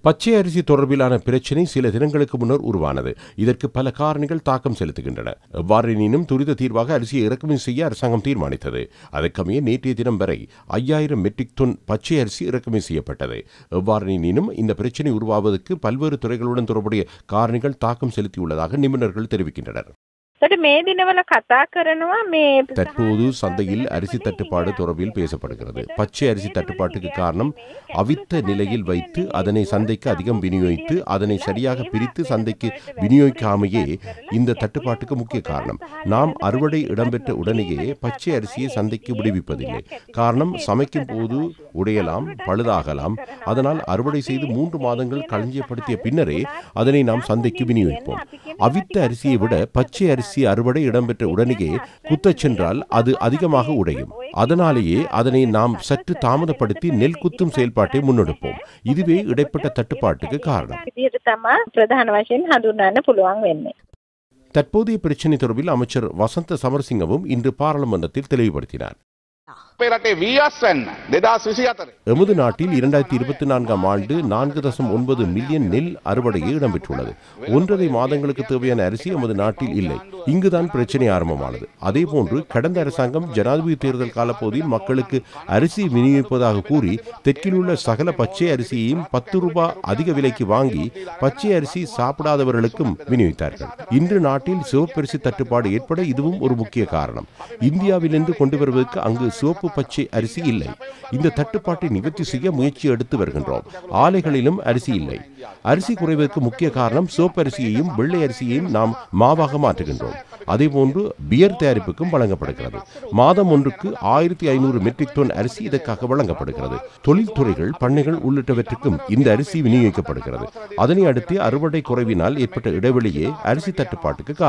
பச்சை அரிசி தொடர்பிலான பிரச்சினை சில தினங்களுக்கு முன்னர் உருவானது. இதற்கு பல காரணிகள் தாக்கம் செலுத்துகின்றன. எவ்வாறெனினும் துரித தீர்வாக அரிசியை இறக்குமதி செய்ய அரசாங்கம் தீர்மானித்தது. அதற்கமைய நேற்றைய தினம் வரை 5000 மெட்ரிக் டன் பச்சை அரிசி இறக்குமதி செய்யப்பட்டது. எவ்வாறெனினும் இந்த பிரச்சினை உருவாவதற்கு பல்வேறு துறைகளுடன் தொடர்புடைய காரணிகள் தாக்கம் செலுத்தியுள்ளதாக நிபுணர்கள் தெரிவிக்கின்றனர். தற்போது சந்தையில் அரிசி தட்டுப்பாடு தொடர்பில் பேசப்படுகிறது. பச்சை அரிசி தட்டுப்பாட்டுக்கு காரணம் அவித்த நிலையில் வைத்து அதனை சந்தைக்கு அதிகம் விநியோகித்து அதனை சரியாக பிரித்து சந்தைக்கு விநியோகிக்காமையே இந்த தட்டுப்பாட்டுக்கு முக்கிய காரணம். நாம் அறுவடை இடம்பெற்ற உடனேயே பச்சை அரிசியை சந்தைக்கு விடுவிப்பதில்லை. காரணம், சமைக்கும் போது உடையலாம், பழுதாகலாம். அதனால் அறுவடை செய்து 3 மாதங்கள் களஞ்சியப்படுத்திய பின்னரே அதனை நாம் சந்தைக்கு விநியோகிப்போம். அவித்த அரிசியை விட பச்சை அரிசி அறுவடை இடம்பெற்ற உடனேயே குத்தச் சென்றால் அது அதிகமாக உடையும். அதனாலேயே அதனை நாம் சற்று தாமதப்படுத்தி நெல் குத்தும் செயல்பாட்டை முன்னெடுப்போம். இதுவே இடைப்பட்ட தட்டுப்பாட்டுக்கு காரணம். தற்போதைய பிரச்சினை தொடர்பில் அமைச்சர் வசந்த சமரசிங்கவும் இன்று பாராளுமன்றத்தில் தெளிவுபடுத்தினார். எமது நாட்டில் 2024ஆம் ஆண்டு 4.9 மில்லியன் நெல் அறுவடையே இடம்பெற்றுள்ளது. 1.5 மாதங்களுக்கு தேவையான அரிசி எமது நாட்டில் இல்லை. இங்குதான் பிரச்சினை ஆரம்பமானது. அதேபோன்று கடந்த அரசாங்கம் ஜனாதிபதி தேர்தல் காலப்பகுதியில் மக்களுக்கு அரிசி விநியோகிப்பதாக கூறி தெற்கில் உள்ள சகல பச்சை அரிசியையும் 10 ரூபாய் அதிக விலைக்கு வாங்கி பச்சை அரிசி சாப்பிடாதவர்களுக்கும் விநியோகித்தார்கள். இன்று நாட்டில் சிவப்பரிசி தட்டுப்பாடு ஏற்பட இதுவும் ஒரு முக்கிய காரணம். இந்தியாவிலிருந்து கொண்டு வருவதற்கு அங்கு சிவப்பு பச்சை அரிசி இல்லை. இந்த தட்டுப்பாட்டை நிவர்த்தி செய்ய முயற்சி எடுத்து வருகின்றோம். ஆலைகளிலும் அரிசி இல்லை. அரிசி குறைவதற்கு முக்கிய காரணம் சிவப்பு அரிசியையும் வெள்ளை அரிசியையும் நாம் மாவாக மாற்றுகின்றோம். அதேபோன்று பியர் தயாரிப்புக்கும் வழங்கப்படுகிறது. மாதம் ஒன்றுக்கு 1500 மெட்ரிக் டன் அரிசி இதற்காக வழங்கப்படுகிறது. தொழில்துறைகள், பண்ணைகள் உள்ளிட்டவற்றுக்கும் இந்த அரிசி விநியோகிக்கப்படுகிறது. அதனை அடுத்து அறுவடை குறைவினால் ஏற்பட்ட இடைவெளியே அரிசி தட்டுப்பாட்டுக்கு காரணம்.